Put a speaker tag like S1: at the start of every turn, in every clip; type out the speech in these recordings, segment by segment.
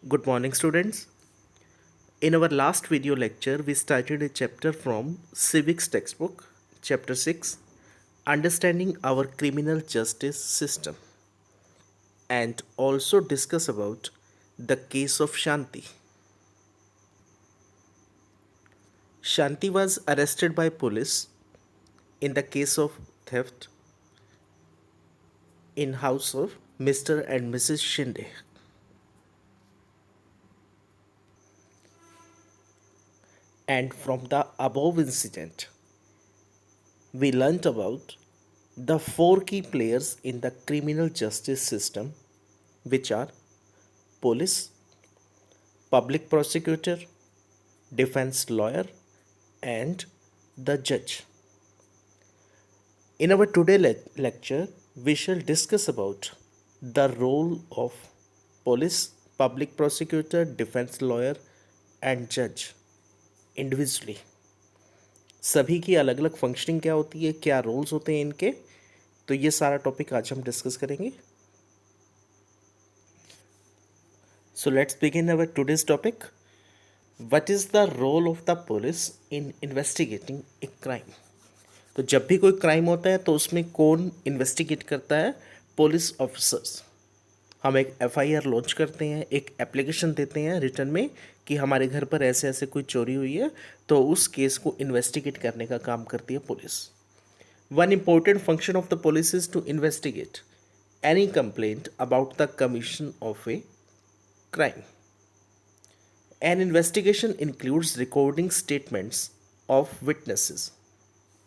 S1: Good morning, students. In our last video lecture, we started a chapter from Civics textbook, chapter 6, Understanding Our Criminal Justice System, and also discuss about the case of Shanti. Shanti was arrested by police in the case of theft in house of Mr. and Mrs. Shinde. And from the above incident, we learnt about the four key players in the criminal justice system, which are police, public prosecutor, defense lawyer, and the judge. In our today lecture, we shall discuss about the role of police, public prosecutor, defense lawyer, and judge individually. सभी की अलग अलग functioning क्या होती है, क्या roles होते हैं इनके, तो ये सारा टॉपिक आज हम डिस्कस करेंगे. So let's begin our today's topic. What is the role of the police in investigating a crime? तो जब भी कोई क्राइम होता है तो उसमें कौन इन्वेस्टिगेट करता है? Police officers. हम एक एफआईआर लॉन्च करते हैं, एक एप्लीकेशन देते हैं रिटर्न में कि हमारे घर पर ऐसे ऐसे कोई चोरी हुई है, तो उस केस को इन्वेस्टिगेट करने का काम करती है police. One important function of the police is to investigate any complaint about the commission of a crime. An investigation includes recording statements of witnesses.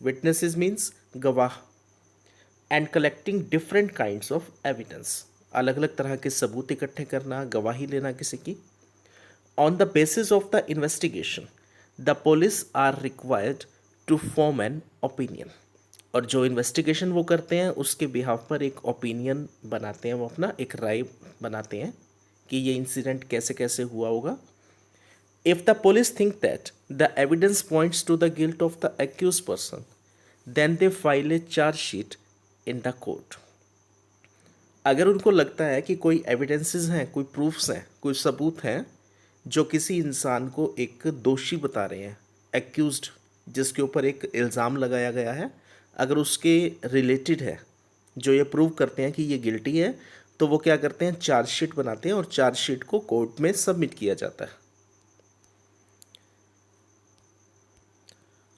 S1: Witnesses means गवाह. And collecting different kinds of evidence. अलग अलग तरह के सबूत इकट्ठे करना, गवाही लेना किसी की. On the basis of the investigation, the police are required to form an opinion. और जो इन्वेस्टिगेशन वो करते हैं उसके बिहाफ पर एक ओपिनियन बनाते हैं, वो अपना एक राय बनाते हैं कि ये इंसिडेंट कैसे कैसे हुआ होगा. If the police think that the evidence points to the guilt of the accuse person, then they file a charge sheet in the court. अगर उनको लगता है कि कोई एविडेंसेस हैं, कोई प्रूफ्स हैं, कोई सबूत हैं जो किसी इंसान को एक दोषी बता रहे हैं, एक्यूज्ड, जिसके ऊपर एक इल्ज़ाम लगाया गया है, अगर उसके रिलेटेड है, जो ये प्रूव करते हैं कि ये गिल्टी है, तो वो क्या करते हैं, चार्जशीट बनाते हैं और चार्जशीट को कोर्ट में सबमिट किया जाता है.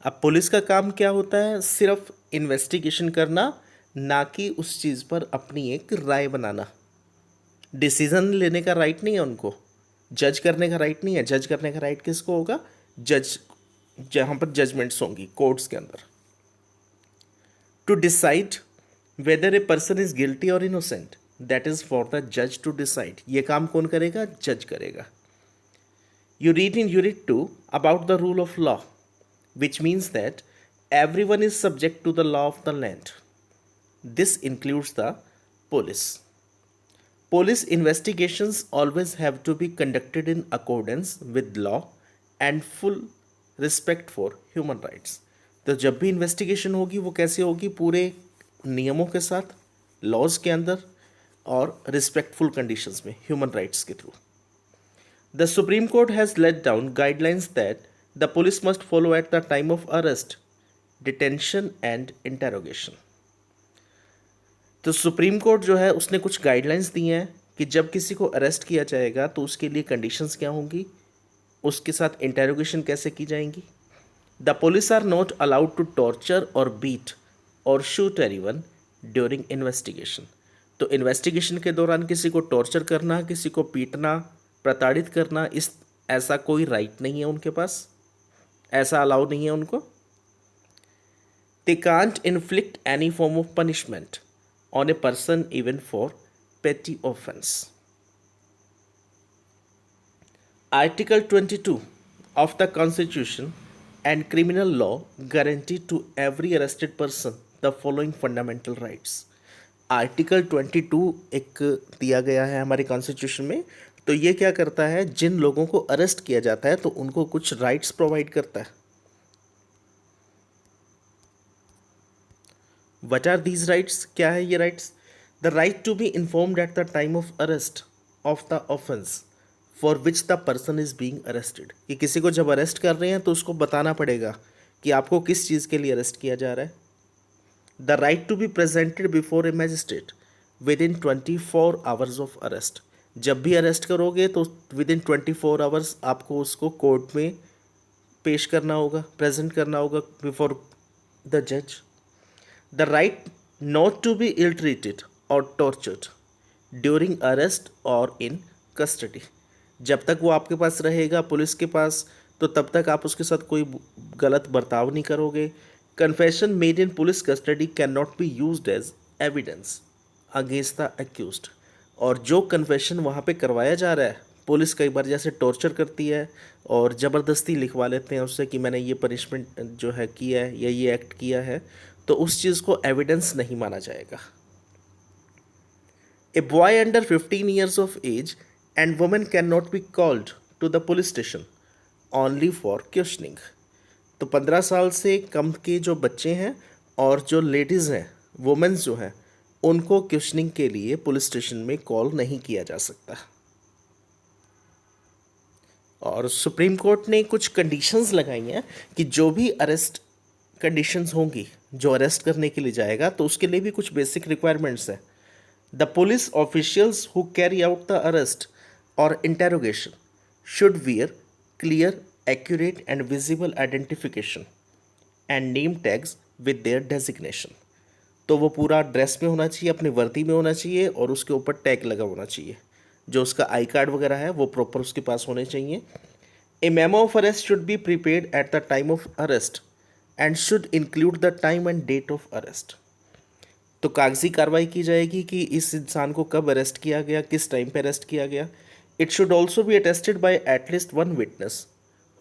S1: अब पुलिस का काम क्या होता है? सिर्फ इन्वेस्टिगेशन करना, ना कि उस चीज़ पर अपनी एक राय बनाना. डिसीजन लेने का राइट नहीं है उनको, जज करने का राइट नहीं है. जज करने का राइट किसको होगा? जज, जहाँ पर जजमेंट्स होंगी कोर्ट्स के अंदर. To decide whether a person is guilty or innocent, that is for the जज टू डिसाइड. ये काम कौन करेगा? जज करेगा. You read in unit 2 about the rule of law, which means that everyone is subject to the law of the land. This includes the police. Police investigations always have to be conducted in accordance with law and full respect for human rights. तो जब भी investigation होगी वो कैसे होगी? पूरे नियमों के साथ, लॉज के अंदर और रिस्पेक्टफुल कंडीशंस में, ह्यूमन राइट्स के through. The Supreme Court has laid down guidelines that the police must follow at the time of arrest, detention and interrogation. तो सुप्रीम कोर्ट जो है उसने कुछ गाइडलाइंस दी हैं कि जब किसी को अरेस्ट किया जाएगा तो उसके लिए कंडीशंस क्या होंगी, उसके साथ इंटेरोगेशन कैसे की जाएंगी. The police are not allowed to torture और बीट और शूट एनीवन ड्यूरिंग इन्वेस्टिगेशन. तो इन्वेस्टिगेशन के दौरान किसी को टॉर्चर करना, किसी को पीटना, प्रताड़ित करना, इस ऐसा कोई राइट नहीं है उनके पास, ऐसा अलाउ नहीं है उनको. They can't inflict any form of punishment on a person even for petty offence. Article 22 of the constitution and criminal law guarantee to every arrested person the following fundamental rights. Article 22 एक दिया गया है हमारे constitution में. तो ये क्या करता है, जिन लोगों को अरेस्ट किया जाता है तो उनको कुछ राइट्स प्रोवाइड करता है. What are these rights? क्या है ये rights? The right to be informed at the time of arrest of the offence for which the person is being arrested, कि किसी को जब अरेस्ट कर रहे हैं तो उसको बताना पड़ेगा कि आपको किस चीज़ के लिए अरेस्ट किया जा रहा है। The right to be presented before a magistrate within 24 hours of arrest, जब भी अरेस्ट करोगे तो विद इन 24 आवर्स आपको उसको कोर्ट में पेश करना होगा, प्रेजेंट करना होगा बिफोर द जज। The right not to be ill treated और टॉर्चर्ड ड्यूरिंग अरेस्ट और इन कस्टडी, जब तक वो आपके पास रहेगा पुलिस के पास तो तब तक आप उसके साथ कोई गलत बर्ताव नहीं करोगे। Confession made in police custody cannot be used as evidence against the accused, और जो कन्फेशन वहाँ पे करवाया जा रहा है, पुलिस कई बार जैसे टॉर्चर करती है और ज़बरदस्ती लिखवा लेते हैं उससे कि मैंने ये पनिशमेंट जो है किया है या ये एक्ट किया है, तो उस चीज़ को एविडेंस नहीं माना जाएगा। A boy under 15 years of age and woman cannot be called to the police station only for questioning। तो 15 साल से कम के जो बच्चे हैं और जो लेडीज़ हैं, वुमेन्स जो हैं, उनको क्वेश्चनिंग के लिए पुलिस स्टेशन में कॉल नहीं किया जा सकता। और सुप्रीम कोर्ट ने कुछ कंडीशंस लगाई हैं कि जो भी अरेस्ट कंडीशंस होंगी, जो अरेस्ट करने के लिए जाएगा तो उसके लिए भी कुछ बेसिक रिक्वायरमेंट्स हैं। The police officials who carry out the arrest or interrogation should wear clear, accurate and visible identification and name tags with their designation। तो वो पूरा ड्रेस में होना चाहिए, अपनी वर्दी में होना चाहिए और उसके ऊपर टैग लगा होना चाहिए, जो उसका आई कार्ड वगैरह है वो प्रॉपर उसके पास होने चाहिए। A memo of arrest should be prepared at the time of arrest and should include the time and date of arrest. तो कागजी कार्रवाई की जाएगी कि इस इंसान को कब अरेस्ट किया गया, किस टाइम पे अरेस्ट किया गया। It should also be attested bye at least one witness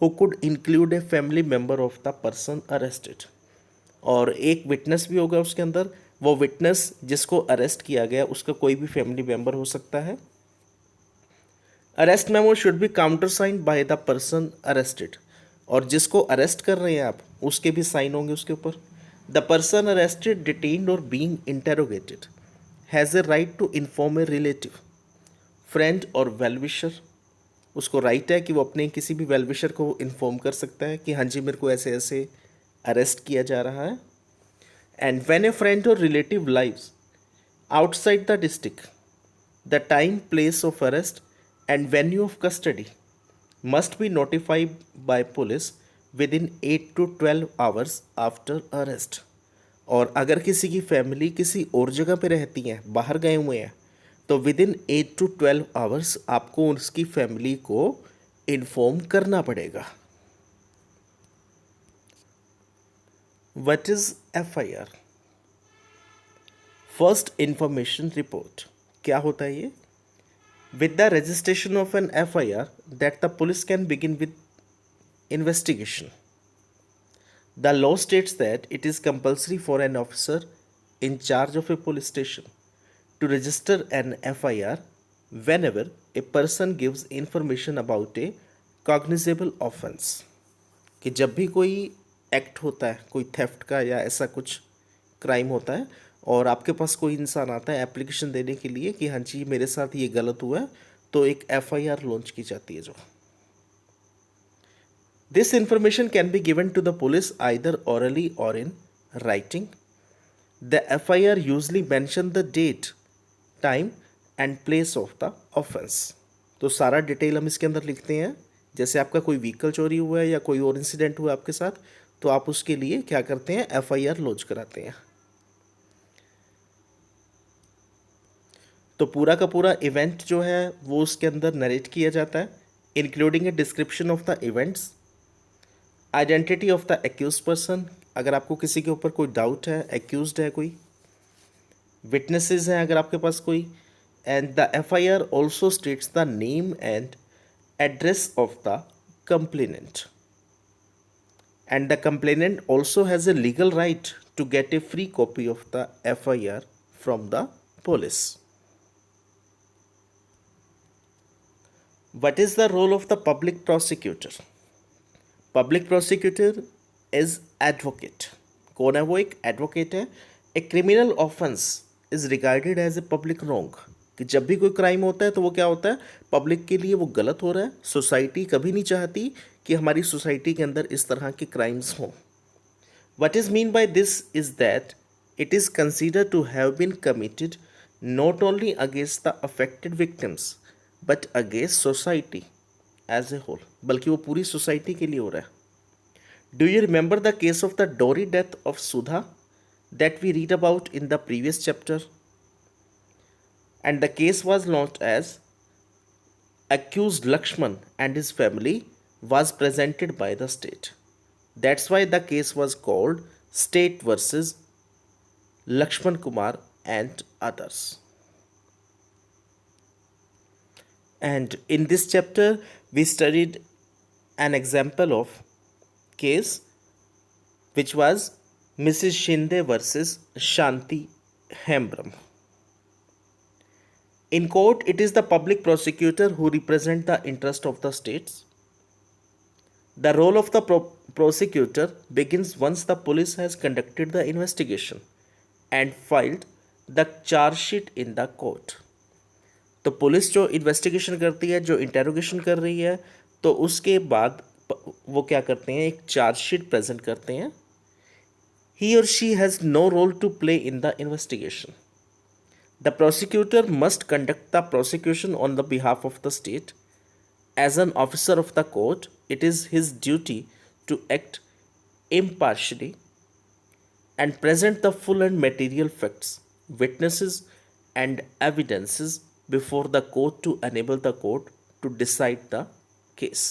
S1: who could include a family member of the person arrested, और एक विटनेस भी होगा उसके अंदर, वो विटनेस जिसको अरेस्ट किया गया उसका कोई भी फैमिली मेम्बर हो सकता है। Arrest memo should be counter signed by the person arrested, और जिसको अरेस्ट कर रहे हैं आप उसके भी साइन होंगे उसके ऊपर। The person arrested, detained or being interrogated has a right to inform a relative, friend or well-wisher। उसको राइट है कि वो अपने किसी भी वेल विशर को इन्फॉर्म कर सकता है कि हाँ जी मेरे को ऐसे ऐसे अरेस्ट किया जा रहा है। एंड व्हेन ए फ्रेंड और relative lives outside the district, the time, place of arrest and venue of custody must be notified by police with in 8 to 12 hours after arrest. और अगर किसी की फैमिली किसी और जगह पे रहती हैं, बाहर गए हुए हैं, तो विद इन 8 to 12 आवर्स आपको उसकी फैमिली को इन्फॉर्म करना पड़ेगा। What is FIR? First information report. क्या होता है ये? With the registration of an FIR that the police can begin with investigation। The law states that it is compulsory for an officer in charge of a police station to register an FIR whenever a person gives information about a cognizable offense। कि जब भी कोई act होता है, कोई theft का या ऐसा कुछ क्राइम होता है और आपके पास कोई इंसान आता है एप्लीकेशन देने के लिए कि हाँ जी मेरे साथ ये गलत हुआ है, तो एक FIR लॉन्च की जाती है जो। This information can be given to the police either orally or in writing। The FIR usually mention the date, time and place of the offense। तो सारा डिटेल हम इसके अंदर लिखते हैं। जैसे आपका कोई व्हीकल चोरी हुआ है या कोई और इंसिडेंट हुआ आपके साथ, तो आप उसके लिए क्या करते हैं, FIR लॉन्च कराते हैं। तो पूरा का पूरा इवेंट जो है वो उसके अंदर नरेट किया जाता है, including a description of the events, identity of the accuse person, अगर आपको किसी के ऊपर कोई डाउट है, एक्यूज्ड है कोई, विटनेसेस हैं अगर आपके पास कोई, and the FIR also states the name and address of the complainant, and the complainant also has a legal right to get a free copy of the FIR from the police. What is the role of the public prosecutor? Public prosecutor is advocate। कौन है वो? एक advocate है। A criminal offense is regarded as a public wrong कि जब भी कोई crime होता है तो वो क्या होता है, पब्लिक के लिए वो गलत हो रहा है। सोसाइटी कभी नहीं चाहती कि हमारी सोसाइटी के अंदर इस तरह के क्राइम्स हों। What is mean by this is that it is considered to have been committed not only against the affected victims but against society as a whole, बल्कि वो पूरी सोसाइटी के लिए हो रहा है। Do you remember the case of the Dori death of Sudha that we read about in the previous chapter? And the case was launched as accused Lakshman and his family was presented by the state. That's why the case was called State versus Lakshman Kumar and others. And in this chapter, we studied an example of case which was Mrs. Shinde versus Shanti Hembram. In court, it is the public prosecutor who represents the interest of the states. The role of the prosecutor begins once the police has conducted the investigation and filed the charge sheet in the court. तो police जो investigation करती है, जो interrogation कर रही है, तो उसके बाद वो क्या करते हैं, एक चार्ज शीट प्रेजेंट करते हैं। He or she has no role to play in the investigation. The prosecutor must conduct the prosecution on the behalf of the state. As an officer of the court, it is his duty to act impartially and present the full and material facts, witnesses, and evidences before the court to enable the court to decide the case.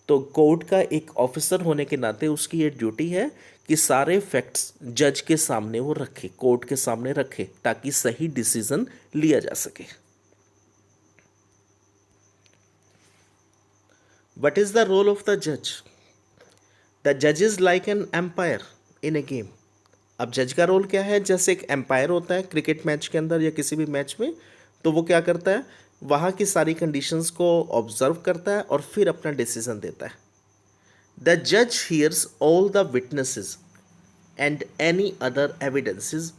S1: तो court का एक officer होने के नाते उसकी ये duty है कि सारे फैक्ट्स जज के सामने वो रखे, कोर्ट के सामने रखे, ताकि सही डिसीजन लिया जा सके। What is the role of the judge? The judge is like an umpire in a game. अब जज का रोल क्या है, जैसे एक एम्पायर होता है क्रिकेट मैच के अंदर या किसी भी मैच में, तो वो क्या करता है, वहाँ की सारी कंडीशंस को ऑब्जर्व करता है और फिर अपना डिसीजन देता है। द जज hears all the witnesses and any other evidences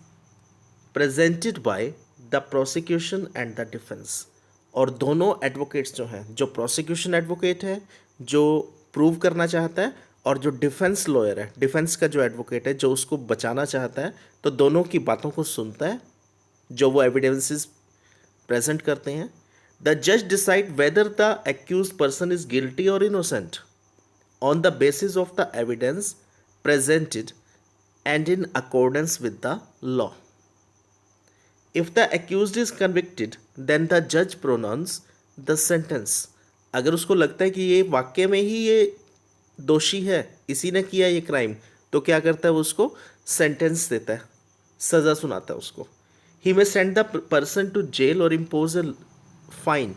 S1: presented by the prosecution and the defence. और दोनों एडवोकेट्स जो हैं, जो प्रोसिक्यूशन एडवोकेट है जो प्रूव करना चाहता है, और जो डिफेंस लॉयर है, डिफेंस का जो एडवोकेट है जो उसको बचाना चाहता है, तो दोनों की बातों को सुनता है जो वो एविडेंसेस प्रेजेंट करते हैं। द जज decide whether the accused person is guilty or innocent on the basis of the evidence presented and in accordance with the law. If the accused is convicted, then the judge pronounce the sentence. अगर उसको लगता है कि ये वाकई में ही ये दोषी है, इसी ने किया ये क्राइम, तो क्या करता है, वो उसको सेंटेंस देता है, सज़ा सुनाता है उसको। He may send the person to jail or impose a fine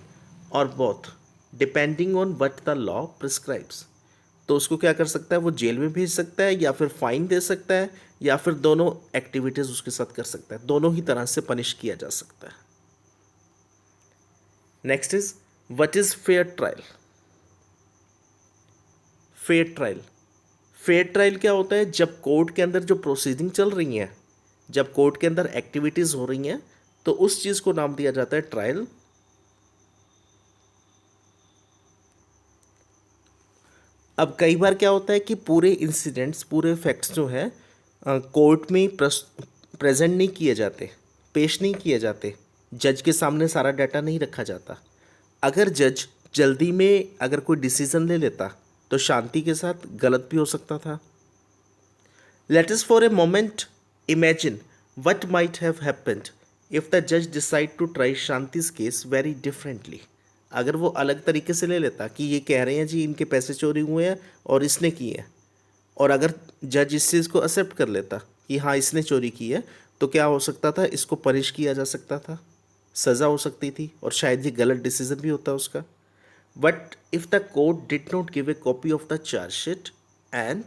S1: or both, depending on what the law prescribes. तो उसको क्या कर सकता है, वो जेल में भेज सकता है या फिर फाइन दे सकता है या फिर दोनों एक्टिविटीज़ उसके साथ कर सकता है, दोनों ही तरह से पनिश किया जा सकता है। Next is what is fair trial. Fair trial, fair trial क्या होता है, जब कोर्ट के अंदर जो प्रोसीडिंग चल रही है, जब कोर्ट के अंदर एक्टिविटीज़ हो रही हैं, तो उस चीज़ को नाम दिया जाता है ट्रायल। अब कई बार क्या होता है कि पूरे इंसिडेंट्स, पूरे फैक्ट्स जो हैं कोर्ट में प्रेजेंट नहीं किए जाते, पेश नहीं किए जाते, जज के सामने सारा डाटा नहीं रखा जाता। अगर जज जल्दी में अगर कोई डिसीजन ले लेता तो शांति के साथ गलत भी हो सकता था। Let us for a moment imagine what might have happened if the जज decide to try Shanti's case very differently. अगर वो अलग तरीके से ले लेता कि ये कह रहे हैं जी इनके पैसे चोरी हुए हैं और इसने किए हैं, और अगर जज इस चीज़ को एक्सेप्ट कर लेता कि हाँ इसने चोरी की है, तो क्या हो सकता था, इसको पनिश किया जा सकता था, सज़ा हो सकती थी, और शायद ये गलत डिसीजन भी होता उसका। But if the court did not give a copy of the chargesheet and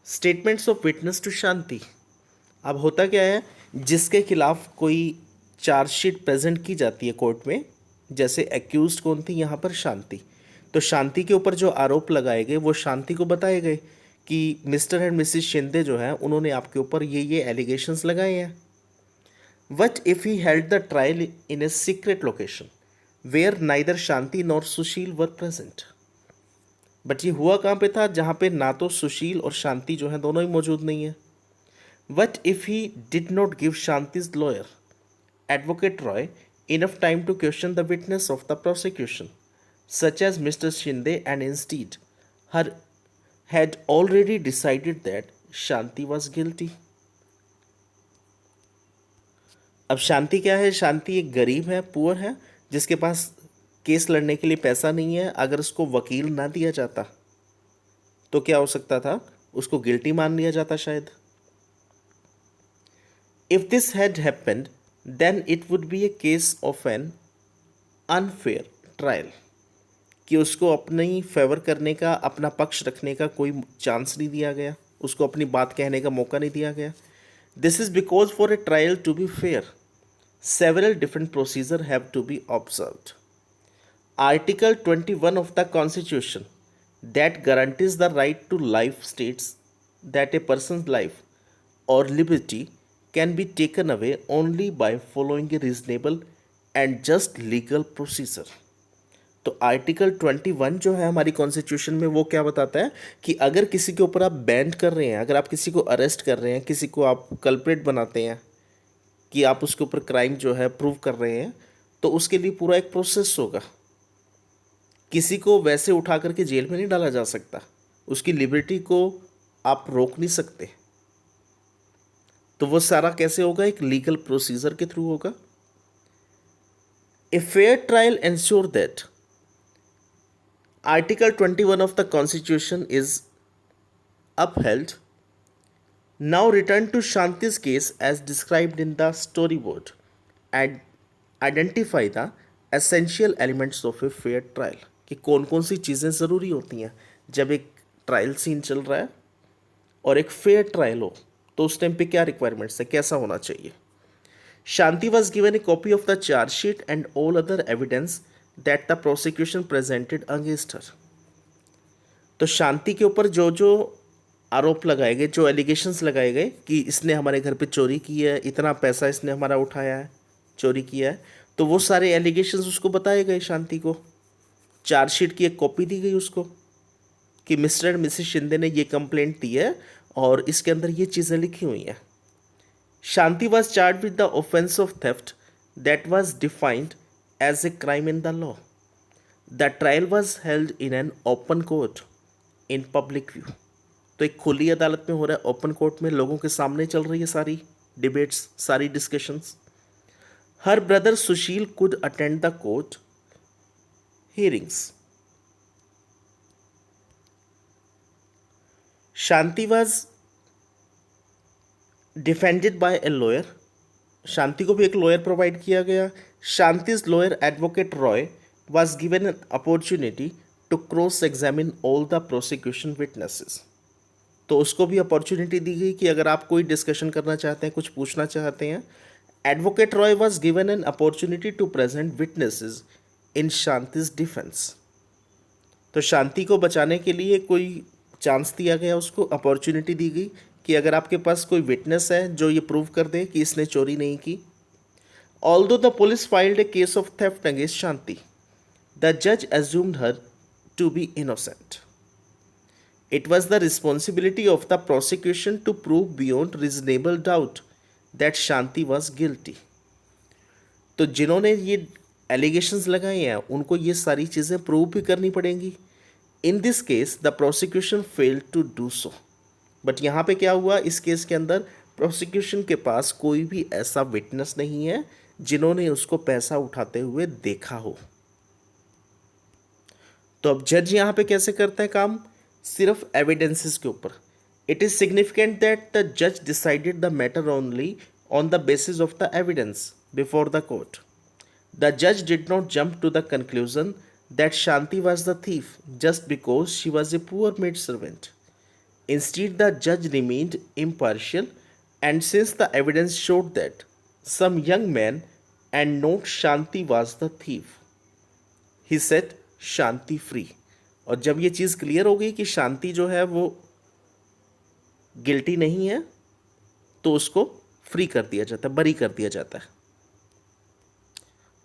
S1: statements of witness to Shanti. अब होता क्या है, जिसके खिलाफ कोई चार्जशीट प्रेजेंट की जाती है कोर्ट में, जैसे एक्यूज्ड कौन थी यहाँ पर, शांति, तो शांति के ऊपर जो आरोप लगाए गए वो शांति को बताए गए कि मिस्टर एंड मिसिस शिंदे जो हैं उन्होंने आपके ऊपर ये एलिगेशंस लगाए हैं। What if he held the trial in a secret location where neither Shanti nor Sushil were present? But ये हुआ कहाँ पे था जहाँ पे ना तो सुशील और शांति जो है दोनों ही मौजूद नहीं है. What if he did not give Shanti's lawyer, Advocate Roy, enough time to question the witness of the prosecution, such as Mr. Shinde, and instead her had already decided that Shanti was guilty? अब शांति क्या है? शांति एक गरीब है, poor है, जिसके पास case लड़ने के लिए पैसा नहीं है. अगर उसको वकील ना दिया जाता तो क्या हो सकता था? उसको गिल्टी मान लिया जाता शायद. If this had happened, then it would be a case of an unfair trial. कि उसको अपनी फेवर करने का, अपना पक्ष रखने का कोई चांस नहीं दिया गया, उसको अपनी बात कहने का मौका नहीं दिया गया. This is because for a trial to be fair, several different procedures have to be observed. Article 21 of the Constitution that guarantees the right to life states that a person's life or liberty can be taken away only by following a reasonable and just legal procedure. तो article 21 जो है हमारी constitution में, वो क्या बताता है कि अगर किसी के ऊपर आप बैंड कर रहे हैं, अगर आप किसी को अरेस्ट कर रहे हैं, किसी को आप कल्प्रेट बनाते हैं कि आप उसके ऊपर क्राइम जो है प्रूव कर रहे हैं, तो उसके लिए पूरा एक प्रोसेस होगा. किसी को वैसे उठा करके जेल में नहीं डाला जा सकता, उसकी लिबर्टी को आप रोक नहीं सकते. तो वो सारा कैसे होगा? एक लीगल प्रोसीजर के थ्रू होगा. ए fair trial ensure that article 21 of the Constitution is upheld. Now return to Shanti's case as described in the storyboard and identify the essential elements of a fair trial. कि कौन कौन सी चीज़ें ज़रूरी होती हैं जब एक ट्रायल सीन चल रहा है और एक फेयर ट्रायल हो, तो उस टाइम पे क्या रिक्वायरमेंट्स है, कैसा होना चाहिए. Shanti was given a copy of the charge sheet and all other evidence that the prosecution presented against her. तो शांति के ऊपर जो जो आरोप लगाए गए, जो एलिगेशंस लगाए गए कि इसने हमारे घर पे चोरी की है, इतना पैसा इसने हमारा उठाया है, चोरी किया है, तो वो सारे एलिगेशंस उसको बताए गए. शांति को चार्जशीट की एक कॉपी दी गई उसको कि मिस्टर एंड मिसेस शिंदे ने ये कंप्लेंट दी है और इसके अंदर ये चीज़ें लिखी हुई हैं. Shanti was charged with the offense of theft that was defined as a crime in the law. The trial was held in an open court in public view. तो एक खुली अदालत में हो रहा है, ओपन कोर्ट में, लोगों के सामने चल रही है सारी डिबेट्स, सारी discussions. Her brother Sushil could attend the court hearings. Shanti was defended by a lawyer. Shanti को भी एक लॉयर प्रोवाइड किया गया. Shanti's lawyer advocate Roy was given an opportunity to cross examine all the prosecution witnesses. तो उसको भी opportunity दी गई कि अगर आप कोई डिस्कशन करना चाहते हैं, कुछ पूछना चाहते हैं. Advocate Roy was given an opportunity to present witnesses in Shanti's defence. तो शांति को बचाने के लिए कोई चांस दिया गया, उसको अपॉर्चुनिटी दी गई कि अगर आपके पास कोई विटनेस है जो ये प्रूव कर दे कि इसने चोरी नहीं की. Although the police filed a case of theft against Shanti, the जज assumed her to be innocent. It was the responsibility of the prosecution to prove beyond reasonable doubt that Shanti was guilty. तो जिन्होंने ये एलिगेशंस लगाए हैं उनको ये सारी चीज़ें प्रूव भी करनी पड़ेंगी. In this case the prosecution failed to do so. But यहाँ पे क्या हुआ, इस केस के अंदर प्रोसिक्यूशन के पास कोई भी ऐसा विटनेस नहीं है जिन्होंने उसको पैसा उठाते हुए देखा हो. तो अब जज यहाँ पे कैसे करते हैं काम? सिर्फ एविडेंसेस के ऊपर. It is significant that the जज decided the matter only on the basis of the evidence before the court. The जज did not jump to the conclusion that Shanti was the thief just because she was a poor maid servant. Instead, the judge remained impartial, and since the evidence showed that some young man and not Shanti was the thief, he set Shanti free. और जब ये चीज़ clear हो गई कि शांति जो है वो guilty नहीं है, तो उसको फ्री कर दिया जाता है, बरी कर दिया जाता है।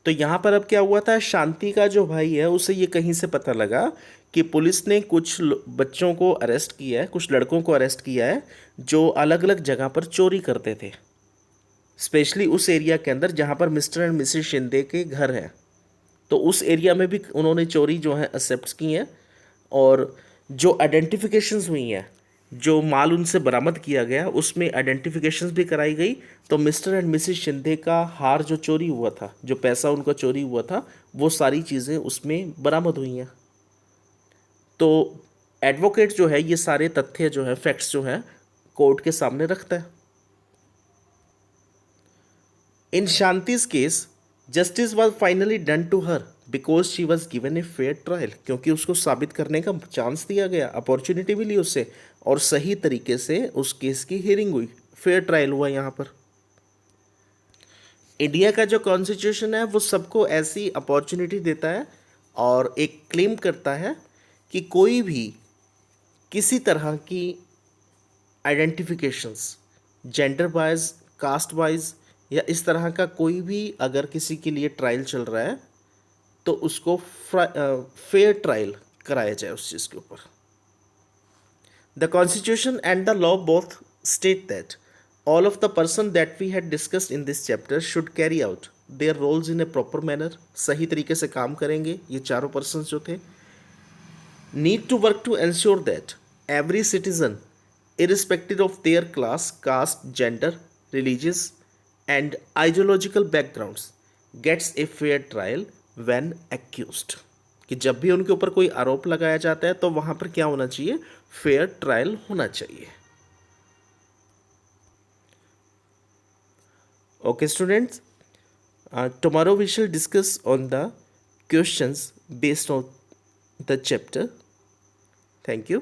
S1: तो यहाँ पर अब क्या हुआ था, शांति का जो भाई है उसे ये कहीं से पता लगा कि पुलिस ने कुछ बच्चों को अरेस्ट किया है, कुछ लड़कों को अरेस्ट किया है जो अलग अलग जगह पर चोरी करते थे, स्पेशली उस एरिया के अंदर जहाँ पर मिस्टर एंड मिसेस शिंदे के घर है। तो उस एरिया में भी उन्होंने चोरी जो है एक्सेप्ट की है, और जो आइडेंटिफिकेशंस हुई हैं, जो माल उनसे बरामद किया गया उसमें आइडेंटिफिकेशंस भी कराई गई। तो मिस्टर एंड मिसेस शिंदे का हार जो चोरी हुआ था, जो पैसा उनका चोरी हुआ था, वो सारी चीज़ें उसमें बरामद हुई हैं। तो एडवोकेट जो है ये सारे तथ्य जो है, फैक्ट्स जो है, कोर्ट के सामने रखता है। In Shanti's case justice was finally done to her because she was given a fair trial, क्योंकि उसको साबित करने का चांस दिया गया, अपॉर्चुनिटी भी ली उससे, और सही तरीके से उस केस की हियरिंग हुई, फेयर ट्रायल हुआ यहाँ पर। इंडिया का जो कॉन्स्टिट्यूशन है वो सबको ऐसी अपॉर्चुनिटी देता है और एक क्लेम करता है कि कोई भी किसी तरह की identifications, gender wise, caste wise या इस तरह का कोई भी अगर किसी के लिए ट्रायल चल रहा है तो उसको फेयर ट्रायल कराया जाए उस चीज़ के ऊपर। The constitution and the law both state that all of the person that we had discussed in this chapter should carry out their roles in a proper manner, सही तरीके से काम करेंगे ये चारों पर्सन जो थे। need to work to ensure that every citizen irrespective of their class, caste, gender, religious and ideological backgrounds gets a fair trial when accused, कि जब भी उनके ऊपर कोई आरोप लगाया जाता है तो वहाँ पर क्या होना चाहिए, फेयर ट्रायल होना चाहिए। Okay students, tomorrow we shall discuss on the questions based on the chapter. Thank you.